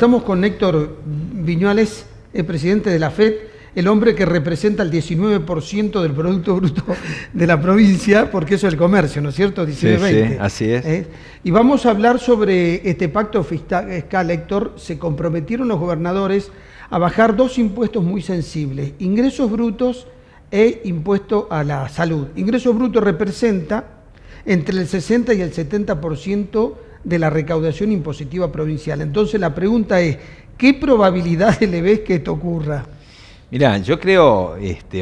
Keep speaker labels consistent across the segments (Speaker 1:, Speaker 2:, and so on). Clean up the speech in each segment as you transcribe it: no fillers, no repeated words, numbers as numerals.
Speaker 1: Estamos con Héctor Viñuales, el presidente de la FED, el hombre que representa el 19% del Producto Bruto de la provincia, porque eso es el comercio, ¿no es cierto? 19-20.
Speaker 2: Sí, así es.
Speaker 1: Y vamos a hablar sobre este pacto fiscal, Héctor. Se comprometieron los gobernadores a bajar dos impuestos muy sensibles, ingresos brutos e impuesto a la salud. Ingresos brutos representa entre el 60 y el 70% de la recaudación impositiva provincial. Entonces la pregunta es, ¿qué probabilidades le ves que esto ocurra?
Speaker 2: Mirá, yo creo,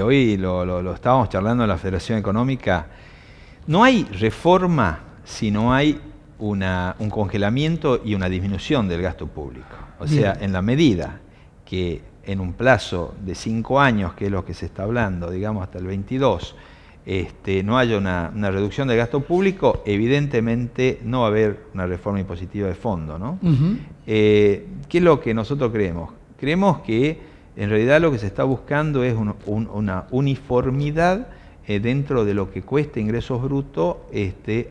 Speaker 2: hoy lo estábamos charlando en la Federación Económica, no hay reforma si no hay un congelamiento y una disminución del gasto público. O sea, en la medida que en un plazo de 5 años, que es lo que se está hablando, digamos hasta el 22, no haya una reducción del gasto público, evidentemente no va a haber una reforma impositiva de fondo, ¿no? ¿Qué es lo que nosotros creemos? Creemos que en realidad lo que se está buscando es una uniformidad dentro de lo que cuesta ingresos brutos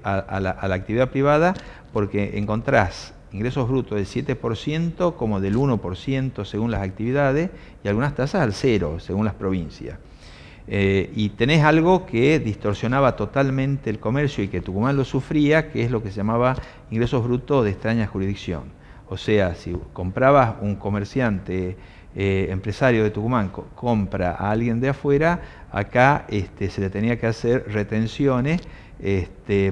Speaker 2: a la actividad privada, porque encontrás ingresos brutos del 7% como del 1% según las actividades y algunas tasas al 0% según las provincias. Y tenés algo que distorsionaba totalmente el comercio y que Tucumán lo sufría, que es lo que se llamaba ingresos brutos de extraña jurisdicción. O sea, si comprabas un comerciante empresario de Tucumán, compra a alguien de afuera, acá se le tenía que hacer retenciones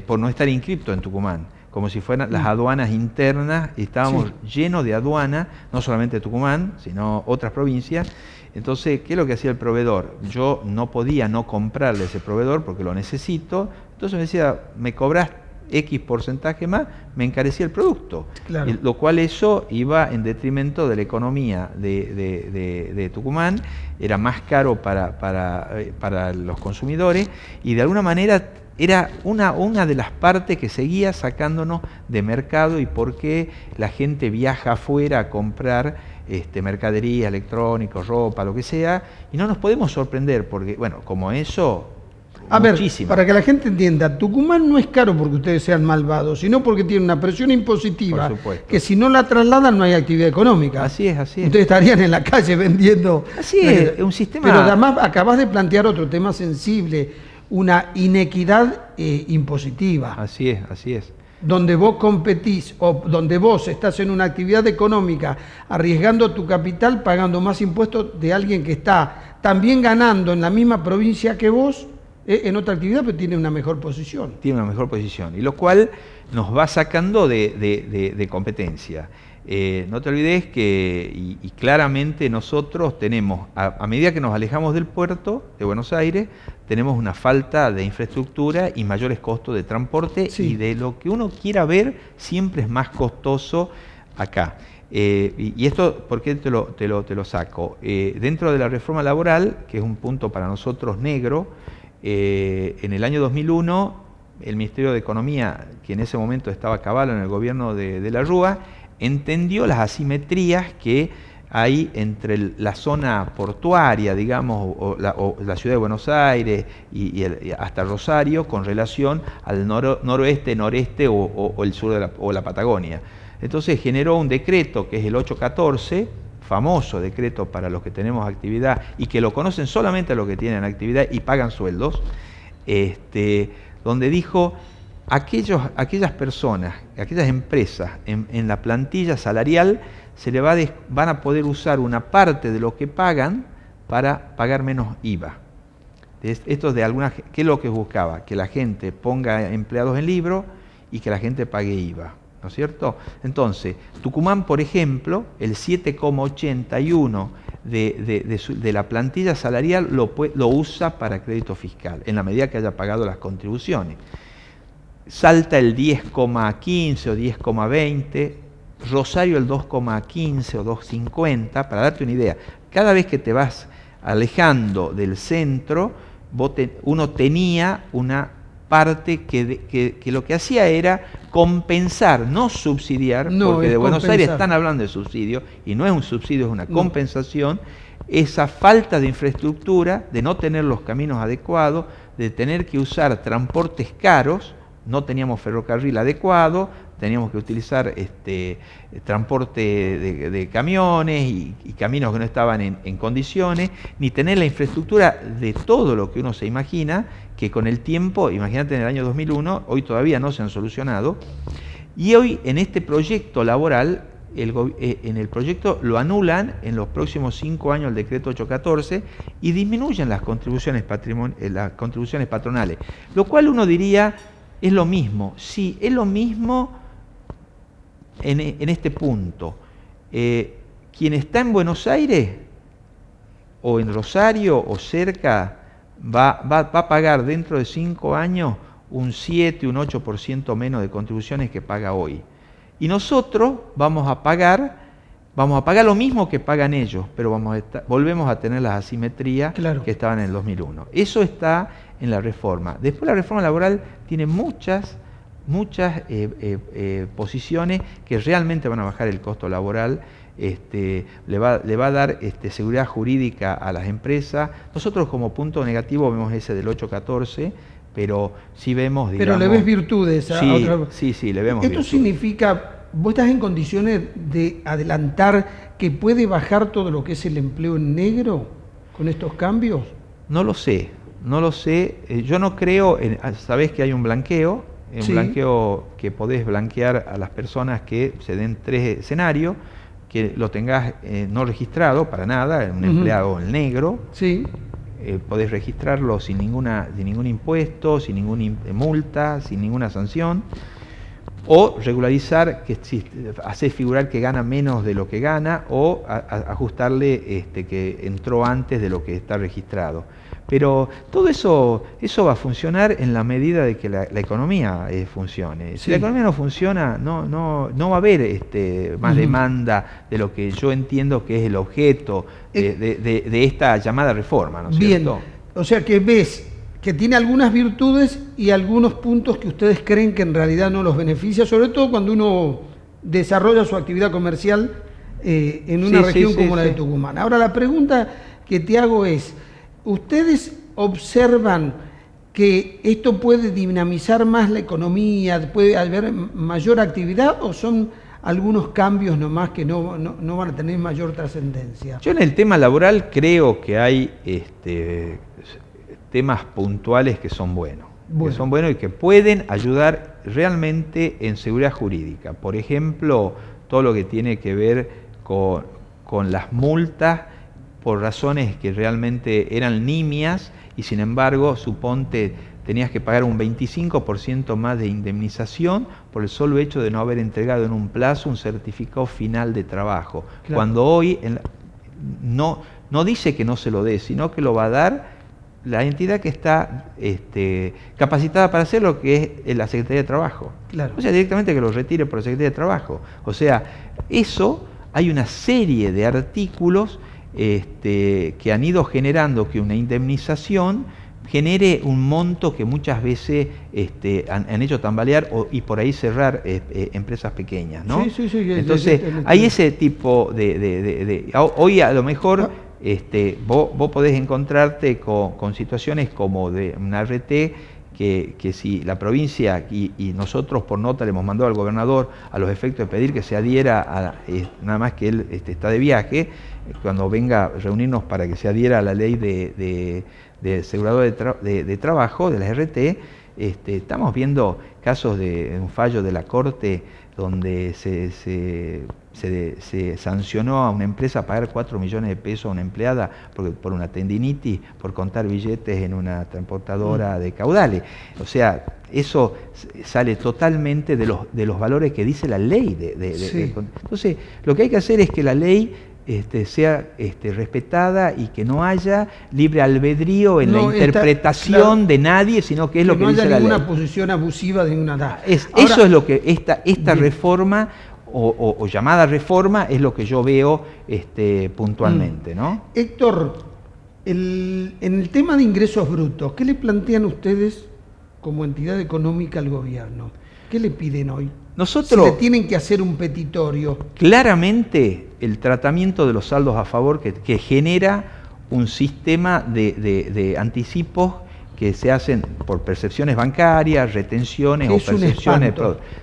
Speaker 2: por no estar inscripto en Tucumán, como si fueran las aduanas internas, y estábamos llenos de aduanas, no solamente Tucumán, sino otras provincias. Entonces, ¿qué es lo que hacía el proveedor? Yo no podía no comprarle a ese proveedor porque lo necesito, entonces me decía, me cobras X porcentaje más, me encarecía el producto. Claro. Lo cual eso iba en detrimento de la economía de Tucumán, era más caro para los consumidores y de alguna manera era una de las partes que seguía sacándonos de mercado y por qué la gente viaja afuera a comprar mercadería, electrónicos, ropa, lo que sea, y no nos podemos sorprender porque, bueno, como eso...
Speaker 1: A ver, para que la gente entienda, Tucumán no es caro porque ustedes sean malvados, sino porque tiene una presión impositiva que si no la trasladan no hay actividad económica.
Speaker 2: Así es, así es.
Speaker 1: Ustedes estarían en la calle vendiendo...
Speaker 2: Así es, un sistema...
Speaker 1: Pero además acabas de plantear otro tema sensible, una inequidad impositiva.
Speaker 2: Así es, así es.
Speaker 1: Donde vos competís o donde vos estás en una actividad económica arriesgando tu capital, pagando más impuestos de alguien que está también ganando en la misma provincia que vos, en otra actividad, pero tiene una mejor posición.
Speaker 2: Tiene una mejor posición, y lo cual nos va sacando de competencia. No te olvides que, y claramente nosotros tenemos, a medida que nos alejamos del puerto de Buenos Aires, tenemos una falta de infraestructura y mayores costos de transporte, y de lo que uno quiera ver, siempre es más costoso acá. Y esto, ¿por qué te lo saco? Dentro de la reforma laboral, que es un punto para nosotros negro, en el año 2001, el Ministerio de Economía, que en ese momento estaba a caballo en el gobierno de la Rúa, entendió las asimetrías que hay entre la zona portuaria, digamos, o la ciudad de Buenos Aires y hasta Rosario, con relación al noroeste, noreste o el sur o la Patagonia. Entonces generó un decreto que es el 814, famoso decreto para los que tenemos actividad y que lo conocen solamente los que tienen actividad y pagan sueldos, donde dijo: aquellas personas, aquellas empresas en la plantilla salarial van a poder usar una parte de lo que pagan para pagar menos IVA. Esto ¿qué es lo que buscaba? Que la gente ponga empleados en libro y que la gente pague IVA, ¿no es cierto? Entonces, Tucumán, por ejemplo, el 7,81 de la plantilla salarial lo usa para crédito fiscal, en la medida que haya pagado las contribuciones. Salta el 10,15 o 10,20, Rosario el 2,15 o 2,50, para darte una idea. Cada vez que te vas alejando del centro, uno tenía una parte que lo que hacía era compensar, no subsidiar, porque de Buenos Aires están hablando de subsidio, y no es un subsidio, es una compensación, esa falta de infraestructura, de no tener los caminos adecuados, de tener que usar transportes caros, no teníamos ferrocarril adecuado, teníamos que utilizar transporte de camiones y caminos que no estaban en condiciones, ni tener la infraestructura de todo lo que uno se imagina, que con el tiempo, imagínate en el año 2001, hoy todavía no se han solucionado, y hoy en este proyecto laboral, en el proyecto lo anulan en los próximos 5 años el decreto 814 y disminuyen las contribuciones patronales, lo cual uno diría es lo mismo. Sí, es lo mismo en este punto. Quien está en Buenos Aires o en Rosario o cerca va a pagar dentro de 5 años un 7, un 8% menos de contribuciones que paga hoy. Y nosotros vamos a pagar lo mismo que pagan ellos, pero volvemos a tener las asimetrías que estaban en el 2001. Eso está en la reforma. Después la reforma laboral tiene muchas posiciones que realmente van a bajar el costo laboral, le va a dar seguridad jurídica a las empresas. Nosotros como punto negativo vemos ese del 814, pero sí vemos, digamos...
Speaker 1: Pero le ves virtudes a otra...
Speaker 2: Sí, le vemos
Speaker 1: ¿Esto
Speaker 2: virtudes.
Speaker 1: significa, vos estás en condiciones de adelantar que puede bajar todo lo que es el empleo en negro con estos cambios?
Speaker 2: No lo sé. Yo no creo, sabés que hay un blanqueo, blanqueo que podés blanquear a las personas que se den 3 escenarios, que lo tengas no registrado para nada, un empleado en negro.
Speaker 1: Sí.
Speaker 2: Podés registrarlo sin ningún impuesto, sin ninguna multa, sin ninguna sanción, o regularizar, que hacer figurar que gana menos de lo que gana, o ajustarle que entró antes de lo que está registrado. Pero todo eso va a funcionar en la medida de que la economía funcione. Si la economía no funciona, no va a haber más demanda de lo que yo entiendo que es el objeto de esta llamada reforma, ¿no es cierto?
Speaker 1: Bien, o sea que ves que tiene algunas virtudes y algunos puntos que ustedes creen que en realidad no los beneficia, sobre todo cuando uno desarrolla su actividad comercial en una región como la de Tucumán. Ahora la pregunta que te hago es, ¿ustedes observan que esto puede dinamizar más la economía, puede haber mayor actividad o son algunos cambios nomás que no van a tener mayor trascendencia?
Speaker 2: Yo en el tema laboral creo que hay temas puntuales que son buenos. Que son buenos y que pueden ayudar realmente en seguridad jurídica. Por ejemplo, todo lo que tiene que ver con las multas por razones que realmente eran nimias y sin embargo, suponte, tenías que pagar un 25% más de indemnización por el solo hecho de no haber entregado en un plazo un certificado final de trabajo. Claro. Cuando hoy no dice que no se lo dé, sino que lo va a dar la entidad que está capacitada para hacerlo, que es la Secretaría de Trabajo. Claro. O sea, directamente que lo retire por la Secretaría de Trabajo. O sea, hay una serie de artículos que han ido generando que una indemnización genere un monto que muchas veces han hecho tambalear y por ahí cerrar empresas pequeñas, ¿no?
Speaker 1: Sí.
Speaker 2: Entonces, hay ese tipo hoy a lo mejor vos podés encontrarte con situaciones como de una RT que si la provincia y nosotros por nota le hemos mandado al gobernador a los efectos de pedir que se adhiera nada más que él está de viaje, cuando venga a reunirnos para que se adhiera a la ley de asegurador de trabajo, de la RT, estamos viendo casos de un fallo de la Corte donde se sancionó a una empresa a pagar 4 millones de pesos a una empleada por una tendinitis, por contar billetes en una transportadora de caudales. O sea, eso sale totalmente de los valores que dice la ley. Entonces, lo que hay que hacer es que la ley sea respetada y que no haya libre albedrío en la interpretación de nadie, sino que es lo que dice la ley.
Speaker 1: No haya ninguna posición abusiva de una edad.
Speaker 2: Eso es lo que esta reforma o llamada reforma es lo que yo veo puntualmente, ¿no?
Speaker 1: Héctor, en el tema de ingresos brutos, ¿qué le plantean ustedes como entidad económica al gobierno? ¿Qué le piden hoy?
Speaker 2: Nosotros,
Speaker 1: si le tienen que hacer un petitorio.
Speaker 2: Claramente el tratamiento de los saldos a favor que genera un sistema de anticipos que se hacen por percepciones bancarias, retenciones o percepciones.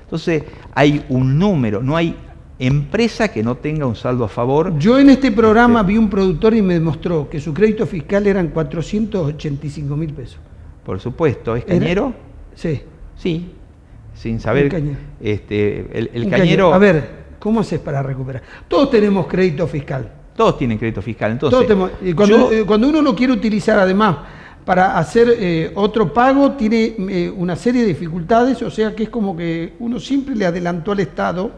Speaker 2: Entonces, hay un número, no hay empresa que no tenga un saldo a favor.
Speaker 1: Yo en este programa vi un productor y me demostró que su crédito fiscal eran 485.000 pesos.
Speaker 2: Por supuesto, ¿es cañero?
Speaker 1: Sí.
Speaker 2: Sí, sin saber. El cañero.
Speaker 1: A ver, ¿cómo haces para recuperar? Todos tenemos crédito fiscal.
Speaker 2: Todos tienen crédito fiscal. Entonces,
Speaker 1: cuando uno lo quiere utilizar además para hacer otro pago, tiene una serie de dificultades, o sea que es como que uno siempre le adelantó al Estado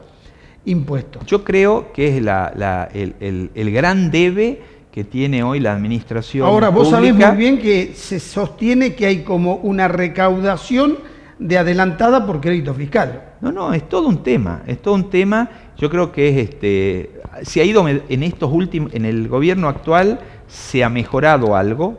Speaker 1: impuestos.
Speaker 2: Yo creo que es el gran debe que tiene hoy la administración
Speaker 1: Ahora, vos
Speaker 2: pública.
Speaker 1: sabés muy bien que se sostiene que hay como una recaudación de adelantada por crédito fiscal.
Speaker 2: No, es todo un tema, Yo creo que se ha ido en estos últimos, en el gobierno actual se ha mejorado algo,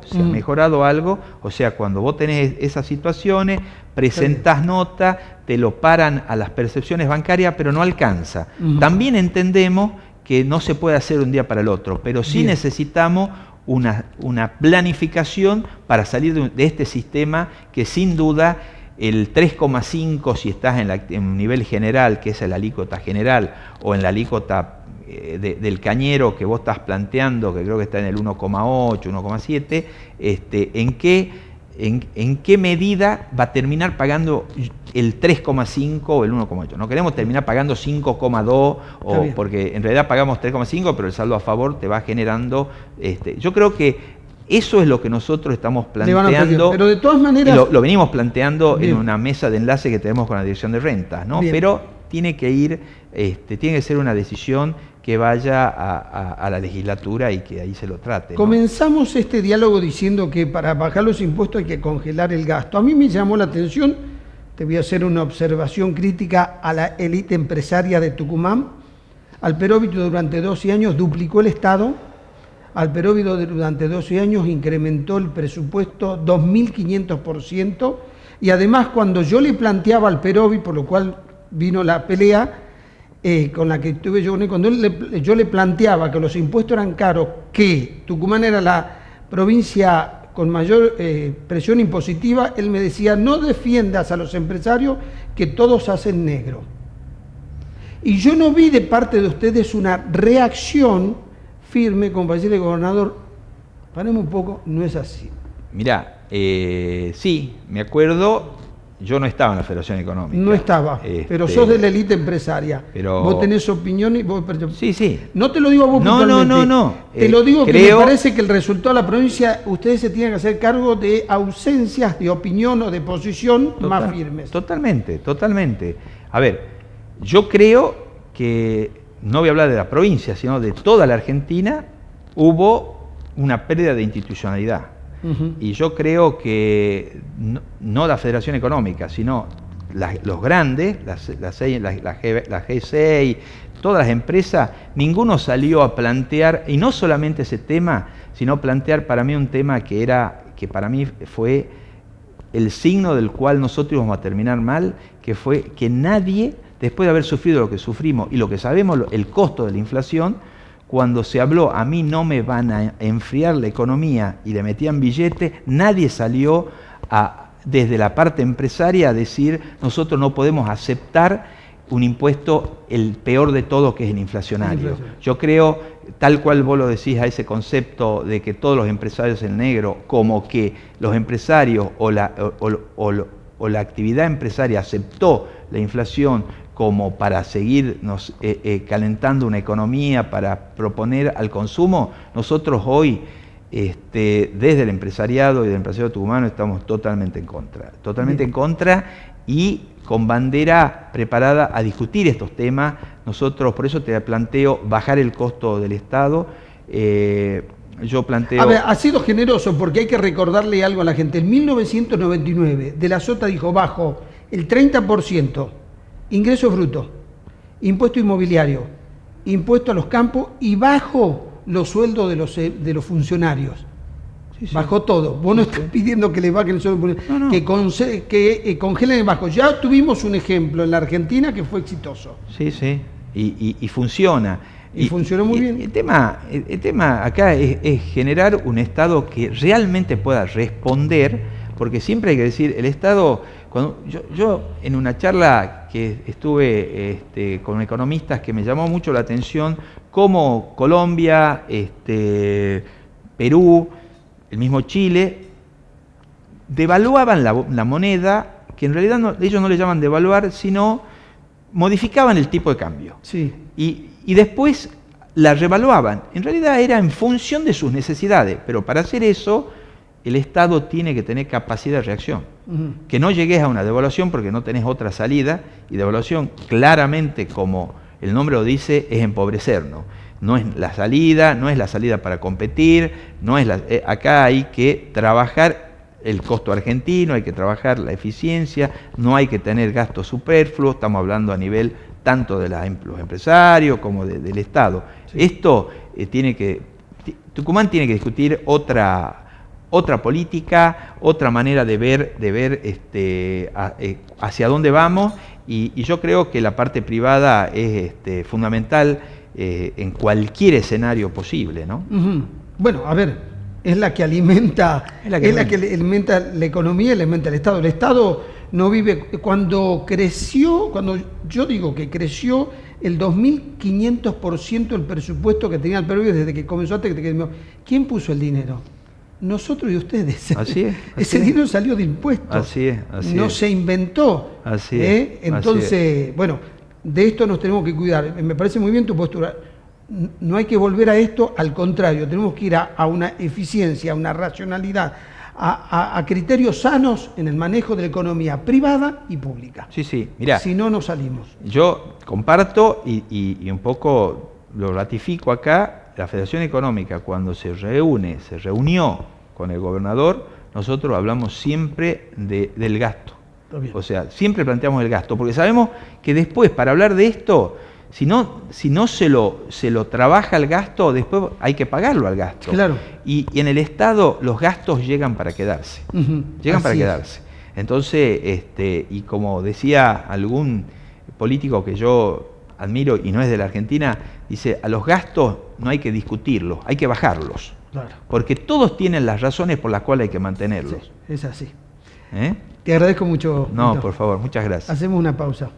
Speaker 2: o sea, cuando vos tenés esas situaciones, presentás nota, te lo paran a las percepciones bancarias, pero no alcanza. También entendemos que no se puede hacer de un día para el otro, pero sí necesitamos una planificación para salir de este sistema que sin duda el 3,5 si estás en un nivel general, que es la alícuota general, o en la alícuota del cañero que vos estás planteando, que creo que está en el 1,8, 1,7, ¿en qué medida va a terminar pagando el 3,5 o el 1,8? No queremos terminar pagando 5,2, porque en realidad pagamos 3,5, pero el saldo a favor te va generando. Yo creo que eso es lo que nosotros estamos planteando,
Speaker 1: pero de todas maneras
Speaker 2: lo venimos planteando en una mesa de enlace que tenemos con la Dirección de Rentas, ¿no? Pero tiene que ser una decisión que vaya a la legislatura y que ahí se lo trate, ¿no?
Speaker 1: Comenzamos este diálogo diciendo que para bajar los impuestos hay que congelar el gasto. A mí me llamó la atención, te voy a hacer una observación crítica a la élite empresaria de Tucumán. Alperóbito durante 12 años duplicó el Estado. Alperóbito durante 12 años incrementó el presupuesto 2.500%, y además cuando yo le planteaba al Alperóbito, por lo cual vino la pelea con la que tuve yo, cuando yo le planteaba que los impuestos eran caros, que Tucumán era la provincia con mayor presión impositiva, él me decía: no defiendas a los empresarios que todos hacen negro. Y yo no vi de parte de ustedes una reacción firme, como para decirle: gobernador, paremos un poco, no es así.
Speaker 2: Mirá, sí, me acuerdo, yo no estaba en la Federación Económica.
Speaker 1: No estaba, pero sos de la élite empresaria.
Speaker 2: Pero
Speaker 1: vos tenés opinión y vos...
Speaker 2: Sí.
Speaker 1: No te lo digo a vos puntualmente.
Speaker 2: No.
Speaker 1: Te lo digo que me parece que el resultado de la provincia, ustedes se tienen que hacer cargo de ausencias de opinión o de posición más firmes.
Speaker 2: Totalmente. A ver, yo creo que, no voy a hablar de la provincia, sino de toda la Argentina, hubo una pérdida de institucionalidad. Y yo creo que no la Federación Económica, sino los grandes, la G6, todas las empresas, ninguno salió a plantear, y no solamente ese tema, sino plantear para mí un tema que para mí fue el signo del cual nosotros íbamos a terminar mal, que fue que nadie, después de haber sufrido lo que sufrimos y lo que sabemos, el costo de la inflación, cuando se habló, a mí no me van a enfriar la economía y le metían billetes, nadie salió desde la parte empresaria a decir: nosotros no podemos aceptar un impuesto, el peor de todo, que es el inflacionario. Yo creo, tal cual vos lo decís, a ese concepto de que todos los empresarios en negro, como que los empresarios o la actividad empresaria aceptó la inflación como para seguir calentando una economía, para proponer al consumo. Nosotros hoy, desde el empresariado y del empresariado tucumano, estamos totalmente en contra, y con bandera preparada a discutir estos temas. Nosotros, por eso te planteo bajar el costo del Estado. Yo planteo...
Speaker 1: A ver, ha sido generoso, porque hay que recordarle algo a la gente. En 1999, De la Sota dijo: bajo el 30%, ingresos brutos, impuesto inmobiliario, impuesto a los campos, y bajo los sueldos de los funcionarios. Bajó todo. Vos no estás pidiendo que le bajen el sueldo, que congelen el bajo. Ya tuvimos un ejemplo en la Argentina que fue exitoso.
Speaker 2: Sí, y funciona.
Speaker 1: Y funcionó muy bien.
Speaker 2: El tema acá es generar un Estado que realmente pueda responder, porque siempre hay que decir, el Estado, cuando yo en una charla que estuve con economistas que me llamó mucho la atención, cómo Colombia, Perú, el mismo Chile, devaluaban la moneda, que en realidad ellos no le llaman devaluar, sino modificaban el tipo de cambio.
Speaker 1: Sí.
Speaker 2: Y después la revaluaban. En realidad era en función de sus necesidades, pero para hacer eso el Estado tiene que tener capacidad de reacción. Que no llegues a una devaluación porque no tenés otra salida, y devaluación claramente, como el nombre lo dice, es empobrecernos. No es la salida, no es la salida para competir, no es acá hay que trabajar el costo argentino, hay que trabajar la eficiencia, no hay que tener gastos superfluos, estamos hablando a nivel tanto de los empresarios como del Estado. Sí. Esto Tucumán tiene que discutir otra política, otra manera de ver hacia dónde vamos, y yo creo que la parte privada es fundamental en cualquier escenario posible, ¿no?
Speaker 1: Bueno, a ver, es la que alimenta la economía, alimenta el Estado. El Estado no vive. Cuando yo digo que creció el 2.500% el presupuesto que tenía el Perú desde que comenzó hasta que terminó, ¿quién puso el dinero? Nosotros y ustedes.
Speaker 2: Así es.
Speaker 1: Ese dinero salió de impuestos.
Speaker 2: Así es.
Speaker 1: No se inventó.
Speaker 2: Así es.
Speaker 1: Entonces, bueno, de esto nos tenemos que cuidar. Me parece muy bien tu postura. No hay que volver a esto, al contrario, tenemos que ir a una eficiencia, a una racionalidad, a criterios sanos en el manejo de la economía privada y pública.
Speaker 2: Sí, mirá.
Speaker 1: Si no, no salimos.
Speaker 2: Yo comparto y un poco lo ratifico acá. La Federación Económica, cuando se reunió con el gobernador, nosotros hablamos siempre del gasto. O sea, siempre planteamos el gasto, porque sabemos que después, para hablar de esto, si no se lo trabaja el gasto, después hay que pagarlo al gasto.
Speaker 1: Claro.
Speaker 2: Y en el Estado los gastos llegan para quedarse. Llegan para quedarse. Entonces, y como decía algún político que yo admiro y no es de la Argentina, dice, a los gastos no hay que discutirlos, hay que bajarlos.
Speaker 1: Claro.
Speaker 2: Porque todos tienen las razones por las cuales hay que mantenerlos.
Speaker 1: Sí, es así.
Speaker 2: ¿Eh?
Speaker 1: Te agradezco mucho.
Speaker 2: No, por favor, muchas gracias.
Speaker 1: Hacemos una pausa.